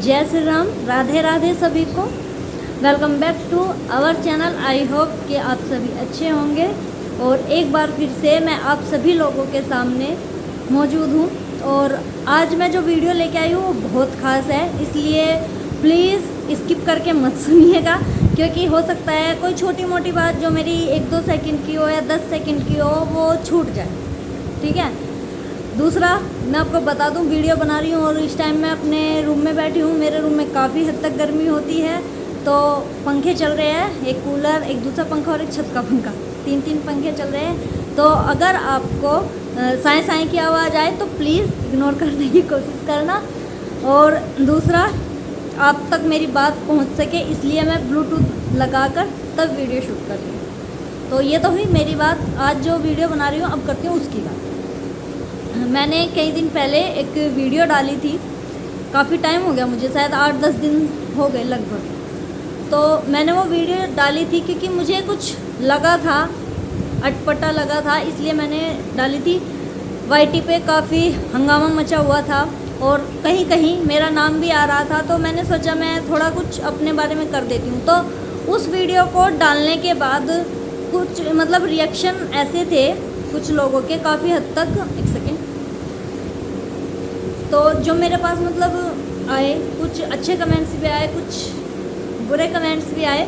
जय श्री राम, राधे राधे सभी को। Welcome back to our channel. I hope कि आप सभी अच्छे होंगे और एक बार फिर से मैं आप सभी लोगों के सामने मौजूद हूँ। और आज मैं जो वीडियो लेके आई हूँ वो बहुत ख़ास है, इसलिए प्लीज़ स्किप करके मत सुनिएगा, क्योंकि हो सकता है कोई छोटी मोटी बात जो मेरी 1-2 सेकंड की हो या 10 सेकंड की हो वो छूट जाए। ठीक है। दूसरा, मैं आपको बता दूं, वीडियो बना रही हूँ और इस टाइम मैं अपने रूम में बैठी हूँ। मेरे रूम में काफ़ी हद तक गर्मी होती है, तो पंखे चल रहे हैं, एक कूलर, एक दूसरा पंखा और एक छत का पंखा, 3 पंखे चल रहे हैं। तो अगर आपको साए साए की आवाज़ आए तो प्लीज़ इग्नोर करने की कोशिश करना। और दूसरा, आप तक मेरी बात पहुँच सके इसलिए मैं ब्लूटूथ लगाकर तब वीडियो शूट कर रही हूँ। तो ये तो हुई मेरी बात। आज जो वीडियो बना रही हूँ अब करती हूँ उसकी बात। मैंने कई दिन पहले एक वीडियो डाली थी, काफ़ी टाइम हो गया मुझे, शायद 8-10 दिन हो गए लगभग। तो मैंने वो वीडियो डाली थी क्योंकि मुझे कुछ लगा था, अटपटा लगा था, इसलिए मैंने डाली थी। वाईटी पे काफ़ी हंगामा मचा हुआ था और कहीं कहीं मेरा नाम भी आ रहा था, तो मैंने सोचा मैं थोड़ा कुछ अपने बारे में कर देती हूँ। तो उस वीडियो को डालने के बाद कुछ मतलब रिएक्शन ऐसे थे कुछ लोगों के, काफ़ी हद तक, एक सेकेंड, तो जो मेरे पास मतलब आए, कुछ अच्छे कमेंट्स भी आए, कुछ बुरे कमेंट्स भी आए।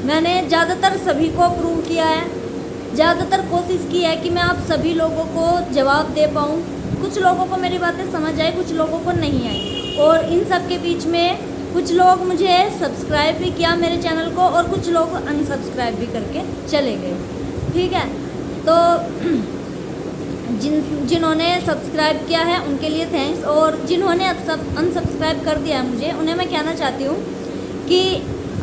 मैंने ज़्यादातर सभी को अप्रूव किया है, ज़्यादातर कोशिश की है कि मैं आप सभी लोगों को जवाब दे पाऊँ। कुछ लोगों को मेरी बातें समझ आई, कुछ लोगों को नहीं आई, और इन सब के बीच में कुछ लोग मुझे सब्सक्राइब भी किया मेरे चैनल को और कुछ लोग अनसब्सक्राइब भी करके चले गए। ठीक है। तो जिन्होंने सब्सक्राइब किया है उनके लिए थैंक्स, और जिन्होंने अनसब्सक्राइब कर दिया है मुझे, उन्हें मैं कहना चाहती हूँ कि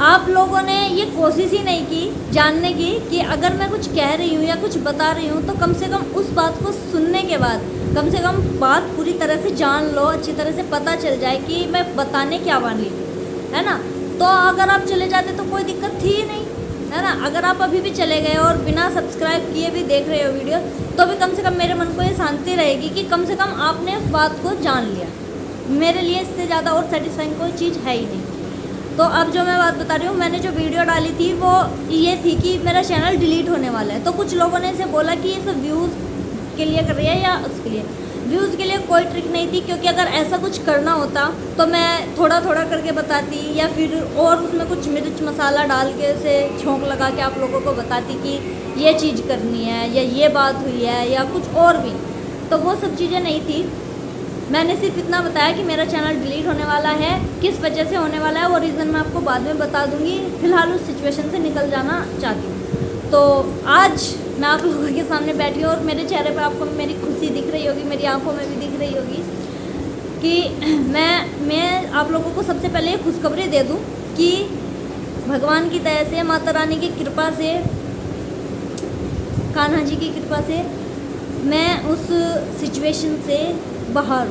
आप लोगों ने ये कोशिश ही नहीं की जानने की कि अगर मैं कुछ कह रही हूँ या कुछ बता रही हूँ तो कम से कम उस बात को सुनने के बाद कम से कम बात पूरी तरह से जान लो, अच्छी तरह से पता चल जाए कि मैं बताने क्या वाली हूँ, है ना। तो अगर आप चले जाते तो कोई दिक्कत थी ही नहीं, है ना। अगर आप अभी भी चले गए और बिना सब्सक्राइब किए भी देख रहे हो वीडियो, तो भी कम से कम मेरे मन को ये शांति रहेगी कि कम से कम आपने उस बात को जान लिया। मेरे लिए इससे ज़्यादा और सेटिस्फाइंग कोई चीज़ है ही नहीं। तो अब जो मैं बात बता रही हूँ, मैंने जो वीडियो डाली थी वो ये थी कि मेरा चैनल डिलीट होने वाला है। तो कुछ लोगों ने इसे बोला कि ये सब व्यूज़ के लिए कर रही है या उसके लिए। व्यूज़ के लिए कोई ट्रिक नहीं थी, क्योंकि अगर ऐसा कुछ करना होता तो मैं थोड़ा थोड़ा करके बताती, या फिर और उसमें कुछ मिर्च मसाला डाल के उसे छोंक लगा के आप लोगों को बताती कि ये चीज़ करनी है या ये बात हुई है या कुछ और भी। तो वो सब चीज़ें नहीं थी। मैंने सिर्फ इतना बताया कि मेरा चैनल डिलीट होने वाला है, किस वजह से होने वाला है वो रीज़न मैं आपको बाद में बता दूँगी। फ़िलहाल उस सिचुएशन से निकल जाना चाहती हूँ। तो आज मैं आप लोगों के सामने बैठी हूँ और मेरे चेहरे पर आपको मेरी खुशी दिख रही होगी, मेरी आंखों में भी दिख रही होगी कि मैं आप लोगों को सबसे पहले खुशखबरी दे दूँ कि भगवान की दया से, माता रानी की कृपा से, कान्हा जी की कृपा से मैं उस सिचुएशन से बाहर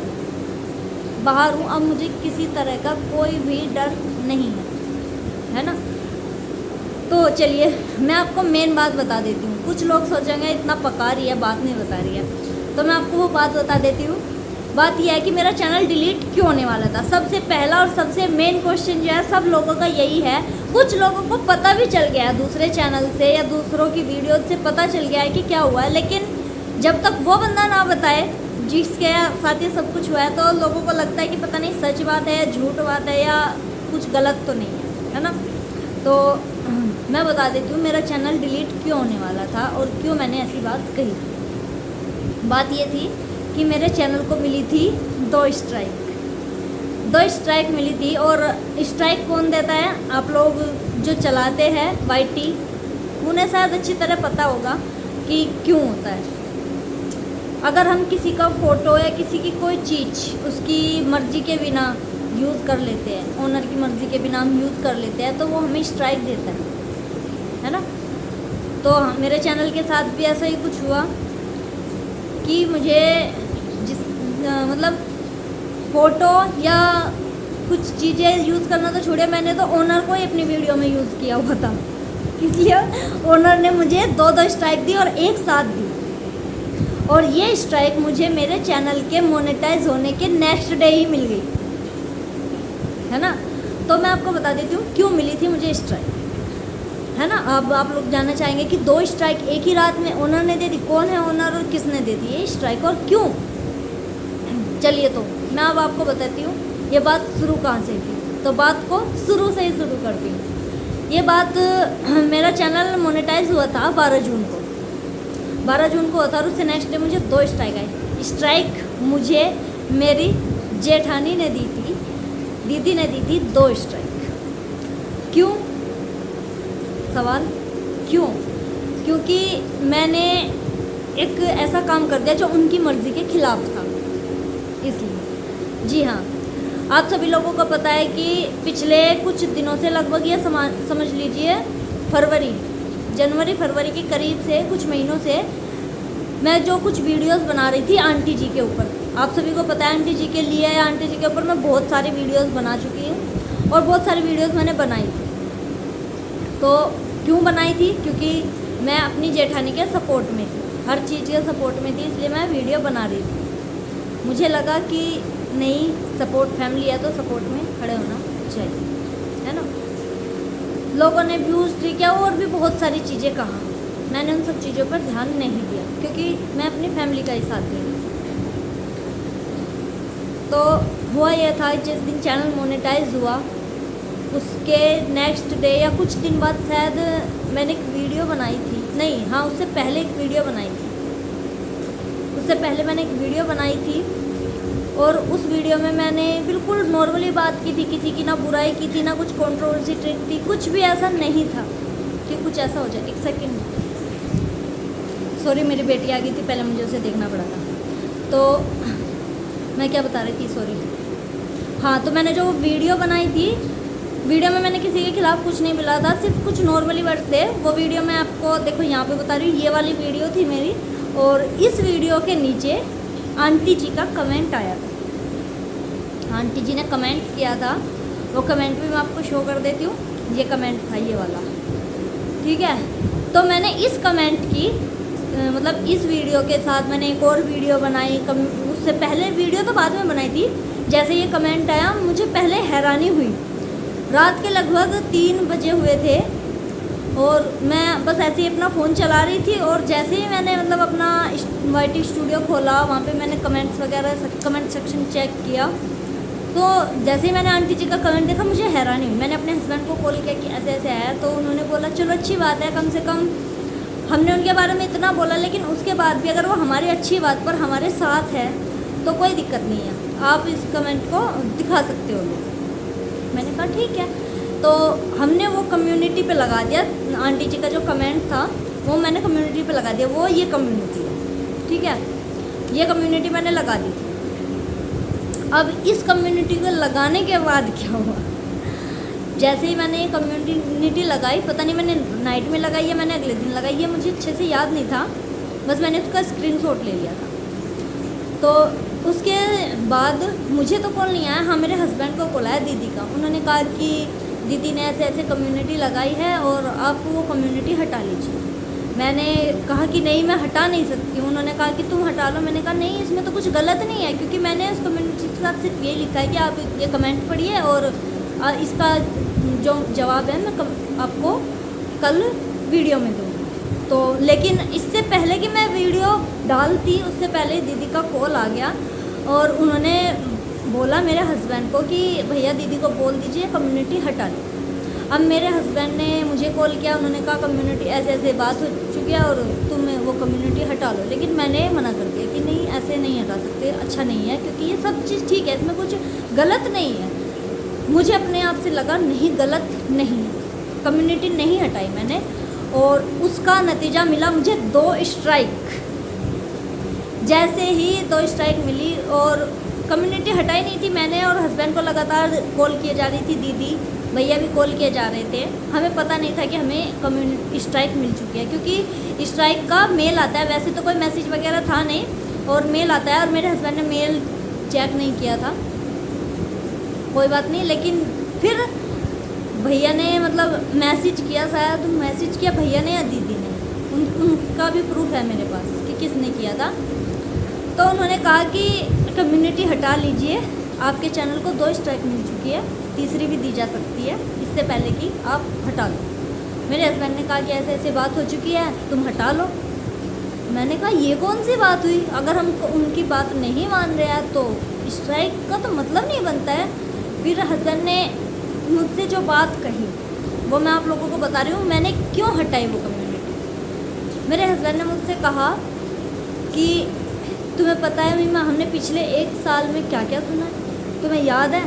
हूँ। अब मुझे किसी तरह का कोई भी डर नहीं है ना। तो चलिए मैं आपको मेन बात बता देती हूँ। कुछ लोग सोचेंगे इतना पका रही है, बात नहीं बता रही है, तो मैं आपको वो बात बता देती हूँ। बात यह है कि मेरा चैनल डिलीट क्यों होने वाला था। सबसे पहला और सबसे मेन क्वेश्चन जो है सब लोगों का यही है। कुछ लोगों को पता भी चल गया है, दूसरे चैनल से या दूसरों की वीडियो से पता चल गया है कि क्या हुआ है, लेकिन जब तक वो बंदा ना बताए जिसके साथ ये सब कुछ हुआ है, तो लोगों को लगता है कि पता नहीं सच बात है, झूठ बात है, या कुछ गलत तो नहीं है ना। तो मैं बता देती हूँ मेरा चैनल डिलीट क्यों होने वाला था और क्यों मैंने ऐसी बात कही। बात ये थी कि मेरे चैनल को मिली थी 2 स्ट्राइक मिली थी। और स्ट्राइक कौन देता है? आप लोग जो चलाते हैं वाईटी, उन्हें शायद अच्छी तरह पता होगा कि क्यों होता है। अगर हम किसी का फ़ोटो या किसी की कोई चीज़ उसकी मर्ज़ी के बिना यूज़ कर लेते हैं, ओनर की मर्ज़ी के बिना हम यूज़ कर लेते हैं, तो वो हमें स्ट्राइक देता है ना। तो मेरे चैनल के साथ भी ऐसा ही कुछ हुआ कि मुझे मतलब फ़ोटो या कुछ चीज़ें यूज़ करना तो छोड़िए, मैंने तो ओनर को ही अपनी वीडियो में यूज़ किया हुआ था, इसलिए ओनर ने मुझे 2 स्ट्राइक दी और एक साथ दी। और ये स्ट्राइक मुझे मेरे चैनल के मोनेटाइज होने के नेक्स्ट डे ही मिल गई। है ना। तो मैं आपको बता देती हूँ क्यों मिली थी मुझे स्ट्राइक, है ना। अब आप लोग जानना चाहेंगे कि 2 स्ट्राइक एक ही रात में ओनर ने दे दी, कौन है ओनर और किसने दे दी ये स्ट्राइक और क्यों। चलिए तो मैं अब आपको बताती हूँ ये बात शुरू कहाँ से थी। तो बात को शुरू से ही शुरू करती हूँ। ये बात मेरा चैनल मोनेटाइज हुआ था 12 जून को, 12 जून को हुआ था और उससे नेक्स्ट डे मुझे 2 स्ट्राइक आई। स्ट्राइक मुझे मेरी जेठानी ने दी थी, दीदी ने दी थी 2 स्ट्राइक। क्यों, सवाल क्यों? क्योंकि मैंने एक ऐसा काम कर दिया जो उनकी मर्ज़ी के खिलाफ था, इसलिए। जी हाँ, आप सभी लोगों को पता है कि पिछले कुछ दिनों से लगभग ये समझ लीजिए जनवरी फरवरी के करीब से कुछ महीनों से मैं जो कुछ वीडियोस बना रही थी आंटी जी के ऊपर, आप सभी को पता है आंटी जी के लिए, आंटी जी के ऊपर मैं बहुत सारी वीडियोस बना चुकी हूँ और बहुत सारी वीडियोस मैंने बनाई थी। तो क्यों बनाई थी? क्योंकि मैं अपनी जेठानी के सपोर्ट में थी, हर चीज़ के सपोर्ट में थी, इसलिए मैं वीडियो बना रही थी। मुझे लगा कि नहीं, सपोर्ट फैमिली है तो सपोर्ट में खड़े होना चाहिए, है ना। लोगों ने व्यूज़ ठीक है और भी बहुत सारी चीज़ें कहा, मैंने उन सब चीज़ों पर ध्यान नहीं दिया क्योंकि मैं अपनी फैमिली का ही साथ दी। तो हुआ यह था, जिस दिन चैनल मोनेटाइज हुआ उसके नेक्स्ट डे या कुछ दिन बाद शायद मैंने एक वीडियो बनाई थी, नहीं हाँ उससे पहले एक वीडियो बनाई थी, उससे पहले मैंने एक वीडियो बनाई थी और उस वीडियो में मैंने बिल्कुल नॉर्मली बात की थी, किसी की ना बुराई की थी, ना कुछ कंट्रोवर्सी ट्रिक थी, कुछ भी ऐसा नहीं था कि कुछ ऐसा हो जाए। एक सेकंड, सॉरी मेरी बेटी आ गई थी, पहले मुझे उसे देखना पड़ा था। तो मैं क्या बता रही थी, सॉरी हाँ, तो मैंने जो वीडियो बनाई थी, वीडियो में मैंने किसी के खिलाफ कुछ नहीं बोला था, सिर्फ कुछ नॉर्मली वर्ड्स थे। वो वीडियो मैं आपको देखो यहाँ पे बता रही हूँ, ये वाली वीडियो थी मेरी और इस वीडियो के नीचे आंटी जी का कमेंट आया था, आंटी जी ने कमेंट किया था, वो कमेंट भी मैं आपको शो कर देती हूँ। ये कमेंट था ये वाला, ठीक है। तो मैंने इस कमेंट की मतलब इस वीडियो के साथ मैंने एक और वीडियो बनाई, उससे पहले वीडियो तो बाद में बनाई थी। जैसे ये कमेंट आया मुझे पहले हैरानी हुई, रात के लगभग 3 बजे हुए थे और मैं बस ऐसे ही अपना फ़ोन चला रही थी और जैसे ही मैंने मतलब अपना YT स्टूडियो खोला, वहाँ पे मैंने कमेंट्स वगैरह कमेंट सेक्शन चेक किया, तो जैसे ही मैंने आंटी जी का कमेंट देखा मुझे हैरानी हुई। मैंने अपने हस्बैंड को कॉल किया कि ऐसे ऐसे आया, तो उन्होंने बोला चलो अच्छी बात है, कम से कम हमने उनके बारे में इतना बोला, लेकिन उसके बाद भी अगर वो हमारी अच्छी बात पर हमारे साथ है तो कोई दिक्कत नहीं है, आप इस कमेंट को दिखा सकते हो लोग। मैंने कहा ठीक है, तो हमने वो कम्युनिटी पे लगा दिया, आंटी जी का जो कमेंट था वो मैंने कम्युनिटी पे लगा दिया, वो ये कम्युनिटी है, ठीक है, ये कम्युनिटी मैंने लगा दी थी। अब इस कम्युनिटी को लगाने के बाद क्या हुआ, जैसे ही मैंने ये कम्युनिटी लगाई, पता नहीं मैंने नाइट में लगाई या मैंने अगले दिन लगाई, ये मुझे अच्छे से याद नहीं था, बस मैंने उसका स्क्रीनशॉट ले लिया था। तो उसके बाद मुझे तो कॉल नहीं आया, हाँ मेरे हस्बैंड को कॉल आया दीदी का, उन्होंने कहा कि दीदी ने ऐसे ऐसे कम्युनिटी लगाई है और आप वो कम्युनिटी हटा लीजिए। मैंने कहा कि नहीं मैं हटा नहीं सकती हूँ, उन्होंने कहा कि तुम हटा लो। मैंने कहा नहीं, इसमें तो कुछ गलत नहीं है, क्योंकि मैंने उस कम्युनिटी के साथ सिर्फ ये लिखा है कि आप ये कमेंट पढ़िए और इसका जो जवाब है मैं आपको कल वीडियो में दूँगी। तो लेकिन इससे पहले कि मैं वीडियो डालती, उससे पहले दीदी का कॉल आ गया और उन्होंने बोला मेरे हस्बैंड को कि भैया दीदी को बोल दीजिए कम्युनिटी हटा लो। अब मेरे हस्बैंड ने मुझे कॉल किया, उन्होंने कहा कम्युनिटी ऐसे ऐसे बात हो चुकी है और तुम वो कम्युनिटी हटा लो, लेकिन मैंने मना कर दिया कि नहीं ऐसे नहीं हटा सकते, अच्छा नहीं है, क्योंकि ये सब चीज़ ठीक है, इसमें कुछ गलत नहीं है। मुझे अपने आप से लगा नहीं गलत नहीं है, कम्युनिटी नहीं हटाई मैंने और उसका नतीजा मिला मुझे 2 स्ट्राइक। जैसे ही 2 स्ट्राइक मिली और कम्युनिटी हटाई नहीं थी मैंने, और हस्बैंड को लगातार कॉल किए जा रही थी, दीदी भैया भी कॉल किए जा रहे थे। हमें पता नहीं था कि हमें कम्युनिटी स्ट्राइक मिल चुकी है, क्योंकि स्ट्राइक का मेल आता है, वैसे तो कोई मैसेज वगैरह था नहीं और मेल आता है, और मेरे हस्बैंड ने मेल चेक नहीं किया था, कोई बात नहीं। लेकिन फिर भैया ने मतलब मैसेज किया, शायद मैसेज किया भैया ने या दीदी ने, उनका भी प्रूफ है मेरे पास कि किसने किया था। तो उन्होंने कहा कि कम्युनिटी हटा लीजिए, आपके चैनल को 2 स्ट्राइक मिल चुकी है तीसरी भी दी जा सकती है इससे पहले कि आप हटा लो। मेरे हस्बैंड ने कहा कि ऐसे ऐसे बात हो चुकी है, तुम हटा लो। मैंने कहा ये कौन सी बात हुई, अगर हम उनकी बात नहीं मान रहे हैं तो स्ट्राइक का तो मतलब नहीं बनता है। फिर हस्बैंड ने मुझसे जो बात कही वो मैं आप लोगों को बता रही हूँ, मैंने क्यों हटाई वो कम्युनिटी। मेरे हस्बैंड ने मुझसे कहा कि तुम्हें पता है मीमा, हमने पिछले 1 साल में क्या क्या सुना है, तुम्हें याद है?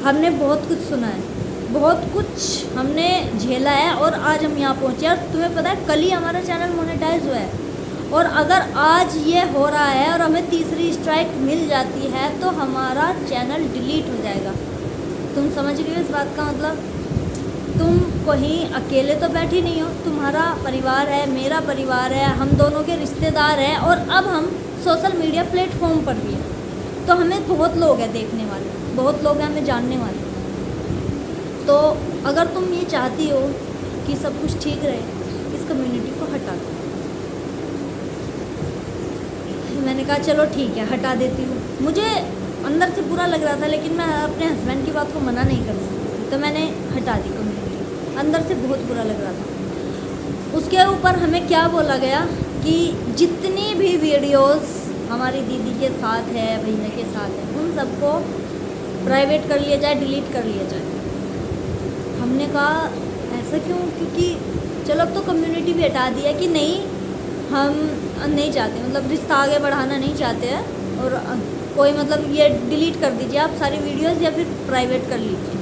हमने बहुत कुछ सुना है, बहुत कुछ हमने झेला है और आज हम यहाँ पहुँचे। और तुम्हें पता है कल ही हमारा चैनल मोनेटाइज हुआ है, और अगर आज ये हो रहा है और हमें तीसरी स्ट्राइक मिल जाती है तो हमारा चैनल डिलीट हो जाएगा। तुम समझ रही हो इस बात का मतलब? तुम कहीं अकेले तो बैठी नहीं हो, तुम्हारा परिवार है, मेरा परिवार है, हम दोनों के रिश्तेदार हैं, और अब हम सोशल मीडिया प्लेटफॉर्म पर भी हैं, तो हमें बहुत लोग हैं देखने वाले, बहुत लोग हैं हमें जानने वाले। तो अगर तुम ये चाहती हो कि सब कुछ ठीक रहे, इस कम्युनिटी को हटा दो। मैंने कहा चलो ठीक है, हटा देती हूँ। मुझे अंदर से बुरा लग रहा था, लेकिन मैं अपने हस्बैंड की बात को मना नहीं कर सकती, तो मैंने हटा दी कम्युनिटी। अंदर से बहुत बुरा लग रहा था। उसके ऊपर हमें क्या बोला गया कि जितनी भी वीडियोस हमारी दीदी के साथ है, भैया के साथ है, उन सबको प्राइवेट कर लिया जाए, डिलीट कर लिया जाए। हमने कहा ऐसा क्यों? क्योंकि चलो अब तो कम्युनिटी भी हटा दिया कि नहीं, हम नहीं चाहते, मतलब रिश्ता आगे बढ़ाना नहीं चाहते हैं, और कोई मतलब ये डिलीट कर दीजिए आप सारी वीडियोस या फिर प्राइवेट कर लीजिए।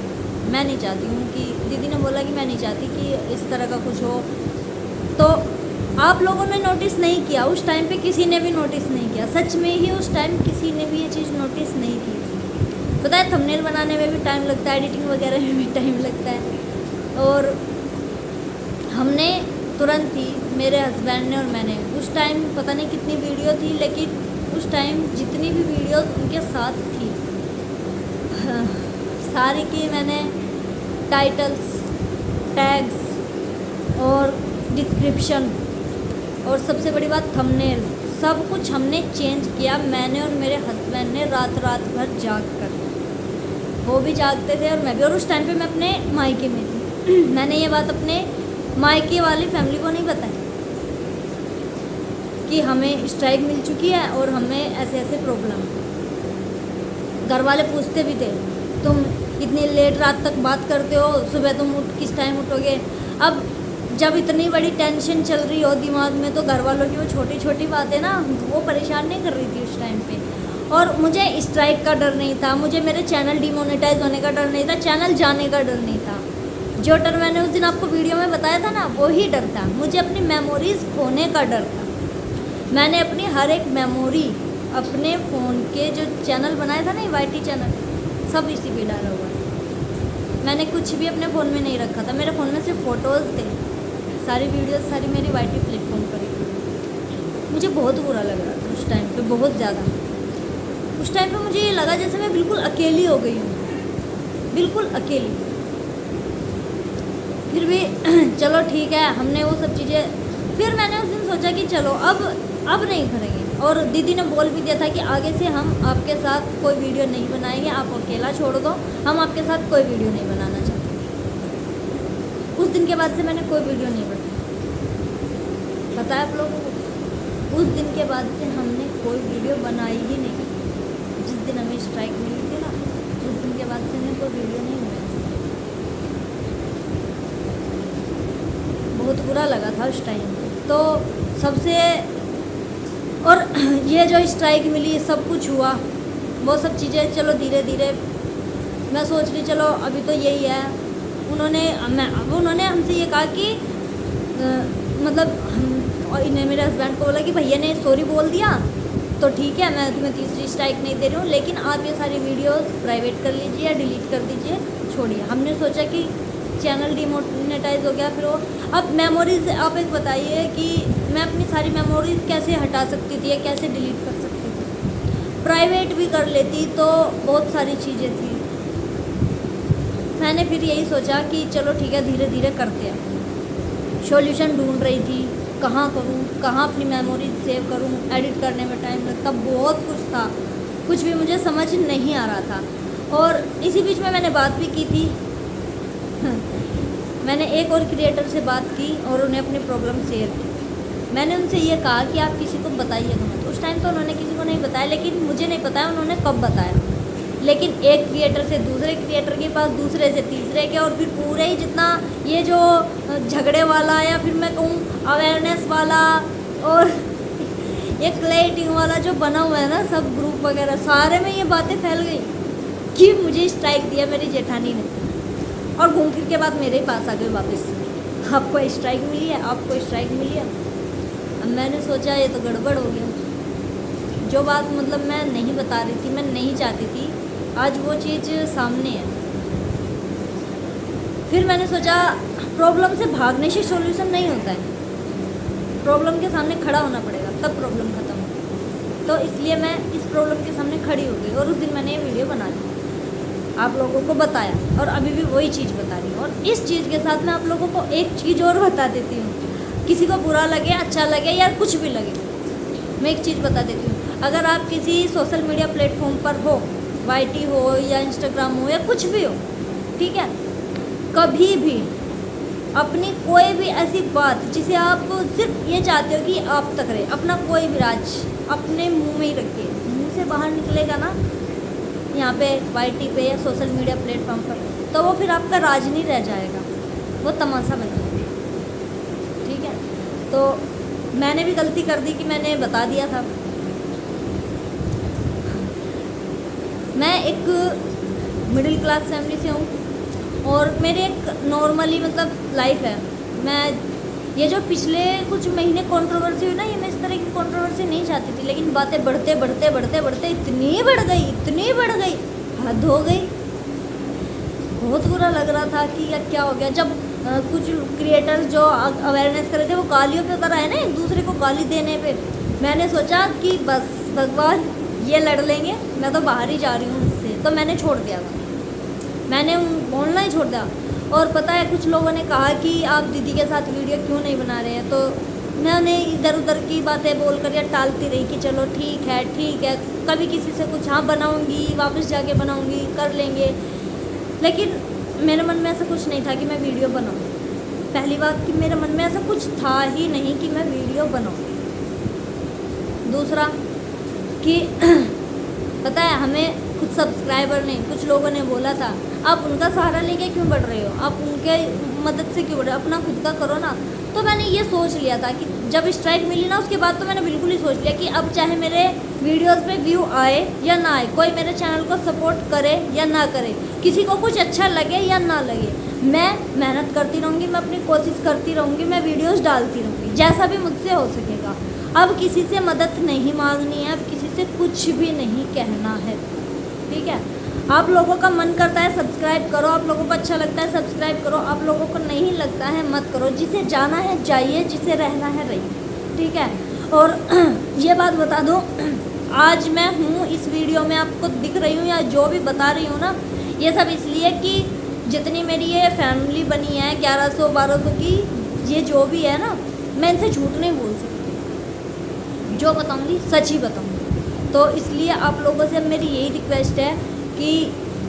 मैं नहीं चाहती हूँ कि, दीदी ने बोला कि मैं नहीं चाहती कि इस तरह का कुछ हो। तो आप लोगों ने नोटिस नहीं किया, उस टाइम पे किसी ने भी नोटिस नहीं किया, सच में ही उस टाइम किसी ने भी ये चीज़ नोटिस नहीं की। पता है थंबनेल बनाने में भी टाइम लगता है, एडिटिंग वगैरह में भी टाइम लगता है, और हमने तुरंत ही, मेरे हस्बैंड ने और मैंने, उस टाइम पता नहीं कितनी वीडियो थी, लेकिन उस टाइम जितनी भी वीडियोस उनके साथ थी सारी की मैंने टाइटल्स, टैग्स और डिस्क्रिप्शन और सबसे बड़ी बात थंबनेल, सब कुछ हमने चेंज किया। मैंने और मेरे हस्बैंड ने रात भर जाग कर, वो भी जागते थे और मैं भी। और उस टाइम पे मैं अपने मायके में थी। मैंने ये बात अपने मायके वाली फैमिली को नहीं बताई कि हमें स्ट्राइक मिल चुकी है और हमें ऐसे ऐसे प्रॉब्लम। घर वाले पूछते भी थे, तुम इतनी लेट रात तक बात करते हो, सुबह तुम किस टाइम उठोगे? अब जब इतनी बड़ी टेंशन चल रही हो दिमाग में, तो घर वालों की वो छोटी छोटी बातें ना, वो परेशान नहीं कर रही थी उस टाइम पे। और मुझे स्ट्राइक का डर नहीं था, मुझे मेरे चैनल डिमोनेटाइज होने का डर नहीं था, चैनल जाने का डर नहीं था। जो डर मैंने उस दिन आपको वीडियो में बताया था ना, वही डर था। मुझे अपनी मेमोरीज़ खोने का डर था। मैंने अपनी हर एक मेमोरी अपने फ़ोन के जो चैनल बनाया था ना, YT चैनल, सब इसी पे डाला हुआ है। मैंने कुछ भी अपने फ़ोन में नहीं रखा था, मेरे फ़ोन में सिर्फ फ़ोटोज़ थे, सारी वीडियोस सारी मेरी YT प्लेटफॉर्म पर ही। मुझे बहुत बुरा लग रहा था उस टाइम पे, बहुत ज़्यादा। उस टाइम पे मुझे ये लगा जैसे मैं बिल्कुल अकेली हो गई हूँ, बिल्कुल अकेली। फिर भी चलो ठीक है, हमने वो सब चीज़ें, फिर मैंने उस दिन सोचा कि चलो अब नहीं करेंगे। और दीदी ने बोल भी दिया था कि आगे से हम आपके साथ कोई वीडियो नहीं बनाएंगे, आप अकेला छोड़ दो, हम आपके साथ कोई वीडियो नहीं बनाना चाहते। उस दिन के बाद से मैंने कोई वीडियो नहीं बनाई, पता है आप लोगों को। उस दिन के बाद से हमने कोई वीडियो बनाई ही नहीं। जिस दिन हमें स्ट्राइक मिली थी ना, उस दिन के बाद से हमने कोई वीडियो नहीं बनाई। बहुत बुरा लगा था उस टाइम। तो सबसे, और ये जो स्ट्राइक मिली, सब कुछ हुआ, वो सब चीज़ें चलो धीरे धीरे मैं सोच रही चलो अभी तो यही है। उन्होंने हमसे ये कहा कि मतलब इन्हें, मेरे हस्बैंड को बोला कि भैया ने सॉरी बोल दिया तो ठीक है, मैं तुम्हें तीसरी स्ट्राइक नहीं दे रही हूँ, लेकिन आप ये सारी वीडियोस प्राइवेट कर लीजिए या डिलीट कर दीजिए, छोड़िए। हमने सोचा कि चैनल डिमोनेटाइज हो गया, फिर वो अब मेमोरीज, आप एक बताइए कि मैं अपनी सारी मेमोरीज कैसे हटा सकती थी या कैसे डिलीट कर सकती थी? प्राइवेट भी कर लेती तो बहुत सारी चीज़ें थी। मैंने फिर यही सोचा कि चलो ठीक है, धीरे धीरे करते हैं। सॉल्यूशन ढूंढ रही थी, कहाँ करूँ, कहाँ अपनी मेमोरीज सेव करूँ, एडिट करने में टाइम लगता, बहुत कुछ था, कुछ भी मुझे समझ नहीं आ रहा था। और इसी बीच में मैंने बात भी की थी मैंने एक और क्रिएटर से बात की और उन्हें अपनी प्रॉब्लम शेयर की। मैंने उनसे ये कहा कि आप किसी को बताइएगा मत। उस टाइम तो उन्होंने किसी को नहीं बताया, लेकिन मुझे नहीं बताया उन्होंने कब बताया। लेकिन एक क्रिएटर से दूसरे क्रिएटर के पास, दूसरे से तीसरे के, और फिर पूरे ही जितना ये जो झगड़े वाला या फिर मैं कहूँ अवेयरनेस वाला और ये क्लेटिंग वाला जो बना हुआ है ना, सब ग्रुप वगैरह सारे में ये बातें फैल गई कि मुझे स्ट्राइक दिया मेरी जेठानी ने, और घूम फिर के बाद मेरे ही पास आ गए वापस, आपको स्ट्राइक मिली है, आपको स्ट्राइक मिली है। अब मैंने सोचा ये तो गड़बड़ हो गया। जो बात मतलब मैं नहीं बता रही थी, मैं नहीं चाहती थी, आज वो चीज़ सामने है। फिर मैंने सोचा प्रॉब्लम से भागने से सॉल्यूशन नहीं होता है, प्रॉब्लम के सामने खड़ा होना पड़ेगा तब प्रॉब्लम खत्म हो। तो इसलिए मैं इस प्रॉब्लम के सामने खड़ी हो गई और उस दिन मैंने ये वीडियो बना दी, आप लोगों को बताया, और अभी भी वही चीज़ बता रही हूँ। और इस चीज़ के साथ मैं आप लोगों को एक चीज़ और बता देती हूँ, किसी को बुरा लगे, अच्छा लगे या कुछ भी लगे, मैं एक चीज़ बता देती हूँ। अगर आप किसी सोशल मीडिया प्लेटफॉर्म पर हो, YT हो या इंस्टाग्राम हो या कुछ भी हो, ठीक है, कभी भी अपनी कोई भी ऐसी बात जिसे आप सिर्फ ये चाहते हो कि आप तक रहे, अपना कोई भी राज अपने मुंह में ही रखिए। मुंह से बाहर निकलेगा ना यहाँ पे YT पे या सोशल मीडिया प्लेटफॉर्म पर, तो वो फिर आपका राज नहीं रह जाएगा, वो तमाशा बन जाएगा, ठीक है। तो मैंने भी गलती कर दी कि मैंने बता दिया था। मैं एक मिडिल क्लास फैमिली से हूँ और मेरे एक नॉर्मली मतलब लाइफ है। मैं ये जो पिछले कुछ महीने कंट्रोवर्सी हुई ना, ये मैं इस तरह की कंट्रोवर्सी नहीं चाहती थी, लेकिन बातें बढ़ते बढ़ते बढ़ते बढ़ते इतनी बढ़ गई, हद हो गई। बहुत बुरा लग रहा था कि यार क्या हो गया। जब कुछ क्रिएटर्स जो अवेयरनेस कर रहे थे वो गालियों पे उतर आए ना, एक दूसरे को गाली देने पे, मैंने सोचा कि बस भगवान ये लड़ लेंगे, मैं तो बाहर ही जा रही हूँ इससे। तो मैंने छोड़ दिया था, मैंने बोलना ही छोड़ दिया। और पता है कुछ लोगों ने कहा कि आप दीदी के साथ वीडियो क्यों नहीं बना रहे हैं, तो मैंने इधर उधर की बातें बोलकर या टालती रही कि चलो ठीक है, कभी किसी से कुछ हाँ बनाऊँगी, वापस जाके बनाऊँगी, कर लेंगे। लेकिन मेरे मन में ऐसा कुछ नहीं था कि मैं वीडियो बनाऊँ। पहली बात कि मेरे मन में ऐसा कुछ था ही नहीं कि मैं वीडियो बनाऊँ। दूसरा कि पता है हमें कुछ सब्सक्राइबर ने, कुछ लोगों ने बोला था आप उनका सहारा लेके क्यों बढ़ रहे हो, आप उनके मदद से क्यों बढ़ रहे हो, अपना खुद का करो ना। तो मैंने ये सोच लिया था कि जब स्ट्राइक मिली ना, उसके बाद तो मैंने बिल्कुल ही सोच लिया कि अब चाहे मेरे वीडियोस पे व्यू आए या ना आए, कोई मेरे चैनल को सपोर्ट करे या ना करे, किसी को कुछ अच्छा लगे या ना लगे, मैं मेहनत करती रहूँगी, मैं अपनी कोशिश करती रहूँगी, मैं वीडियोस डालती रहूँगी जैसा भी मुझसे हो सकेगा। अब किसी से मदद नहीं मांगनी है, अब किसी से कुछ भी नहीं कहना है, ठीक है। आप लोगों का मन करता है सब्सक्राइब करो, आप लोगों को अच्छा लगता है सब्सक्राइब करो, आप लोगों को नहीं लगता है मत करो। जिसे जाना है जाइए, जिसे रहना है रहिए, ठीक है। और ये बात बता दूँ, आज मैं हूँ इस वीडियो में आपको दिख रही हूँ या जो भी बता रही हूँ ना, ये सब इसलिए कि जितनी मेरी ये फैमिली बनी है 1100-1200 की, ये जो भी है ना, मैं इनसे झूठ नहीं बोल सकती, जो बताऊँगी सच ही बताऊँगी। तो इसलिए आप लोगों से मेरी यही रिक्वेस्ट है कि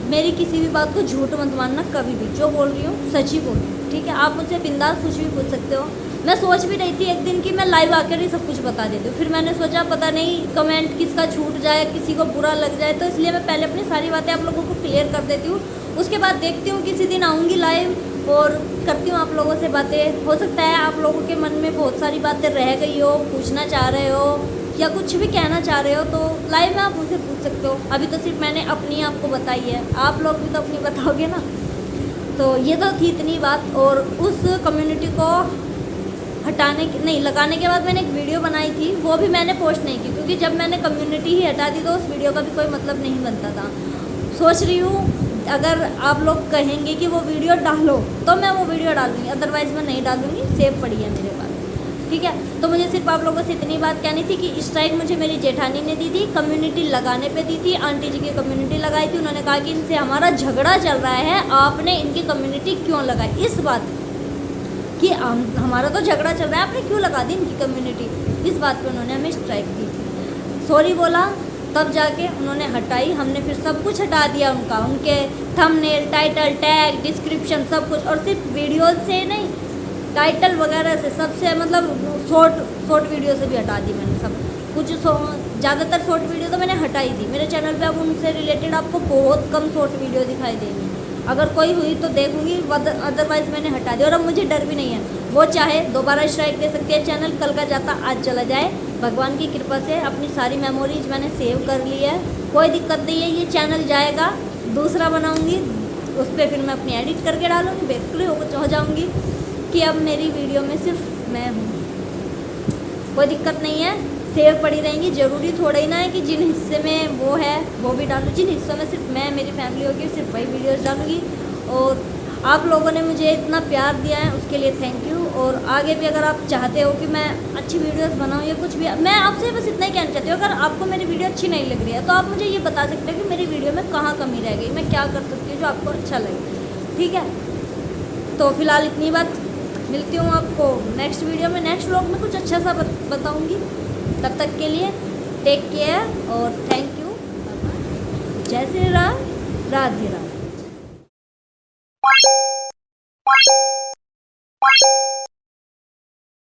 मेरी किसी भी बात को झूठ मत मानना कभी भी, जो बोल रही हूँ सच ही बोल रही हूँ, ठीक है। आप मुझसे बिंदास कुछ भी पूछ सकते हो। मैं सोच भी रही थी एक दिन कि मैं लाइव आकर ही सब कुछ बता देती हूँ, फिर मैंने सोचा पता नहीं कमेंट किसका छूट जाए, किसी को बुरा लग जाए, तो इसलिए मैं पहले अपनी सारी बातें आप लोगों को क्लियर कर देती हूँ। उसके बाद देखती हूँ किसी दिन आऊँगी लाइव और करती हूँ आप लोगों से बातें। हो सकता है आप लोगों के मन में बहुत सारी बातें रह गई हो, पूछना चाह रहे हो या कुछ भी कहना चाह रहे हो, तो लाइव में आप मुझसे पूछ सकते हो। अभी तो सिर्फ मैंने अपनी आपको बताई है, आप लोग भी तो अपनी बताओगे ना। तो ये तो थी इतनी बात। और उस कम्युनिटी को हटाने नहीं लगाने के बाद मैंने एक वीडियो बनाई थी, वो भी मैंने पोस्ट नहीं की, क्योंकि जब मैंने कम्युनिटी ही हटा दी तो उस वीडियो का भी कोई मतलब नहीं बनता था। सोच रही हूँ अगर आप लोग कहेंगे कि वो वीडियो डालो तो मैं वो वीडियो डालूँगी, अदरवाइज़ मैं नहीं डालूँगी, सेव पड़ी है मेरे पास, ठीक है। तो मुझे सिर्फ आप लोगों से इतनी बात कहनी थी कि स्ट्राइक मुझे मेरी जेठानी ने दी थी, कम्युनिटी लगाने पे दी थी, आंटी जी की कम्युनिटी लगाई थी। उन्होंने कहा कि इनसे हमारा झगड़ा चल रहा है, आपने इनकी कम्युनिटी क्यों लगाई, इस बात कि हमारा तो झगड़ा चल रहा है, आपने क्यों लगा दी इनकी कम्युनिटी, इस बात पर उन्होंने हमें स्ट्राइक दी थी। सॉरी बोला तब जाके उन्होंने हटाई, हमने फिर सब कुछ हटा दिया उनका, उनके थंबनेल, टाइटल, टैग, डिस्क्रिप्शन सब कुछ। और सिर्फ वीडियोज से नहीं, टाइटल वगैरह से, सबसे मतलब शॉर्ट वीडियो से भी हटा दी मैंने सब कुछ। ज़्यादातर शॉर्ट वीडियो तो मैंने हटाई दी। मेरे चैनल पे अब उनसे रिलेटेड आपको बहुत कम शॉर्ट वीडियो दिखाई देंगी, अगर कोई हुई तो देखूंगी, अदरवाइज़ मैंने हटा दिया। और अब मुझे डर भी नहीं है, वो चाहे दोबारा स्ट्राइक दे सकती है, चैनल कल का जाता आज चला जाए। भगवान की कृपा से अपनी सारी मेमोरीज मैंने सेव कर ली है, कोई दिक्कत नहीं है। ये चैनल जाएगा, दूसरा बनाऊंगी, उस पर फिर मैं अपनी एडिट करके डालूंगी, बेसिकली हो जाऊंगी कि अब मेरी वीडियो में सिर्फ मैं हूँ, कोई दिक्कत नहीं है, सेव पड़ी रहेंगी। ज़रूरी थोड़ा ही ना है कि जिन हिस्से में वो है वो भी डालूँ, जिन हिस्सों में सिर्फ मैं, मेरी फैमिली होगी, सिर्फ वही वीडियोस डालूँगी। और आप लोगों ने मुझे इतना प्यार दिया है उसके लिए थैंक यू। और आगे भी अगर आप चाहते हो कि मैं अच्छी वीडियोस बनाऊँ या कुछ भी, मैं आपसे बस इतना ही कहना चाहती हूँ, अगर आपको मेरी वीडियो अच्छी नहीं लग रही है तो आप मुझे ये बता सकते हो कि मेरी वीडियो में कहाँ कमी रह गई, मैं क्या कर सकती हूँ जो आपको अच्छा लगे, ठीक है। तो फिलहाल इतनी बात, मिलती हूँ आपको नेक्स्ट वीडियो में, नेक्स्ट व्लॉग में कुछ अच्छा सा बताऊँगी। तब तक के लिए टेक केयर और थैंक यू। जय श्री राम, राधे राम।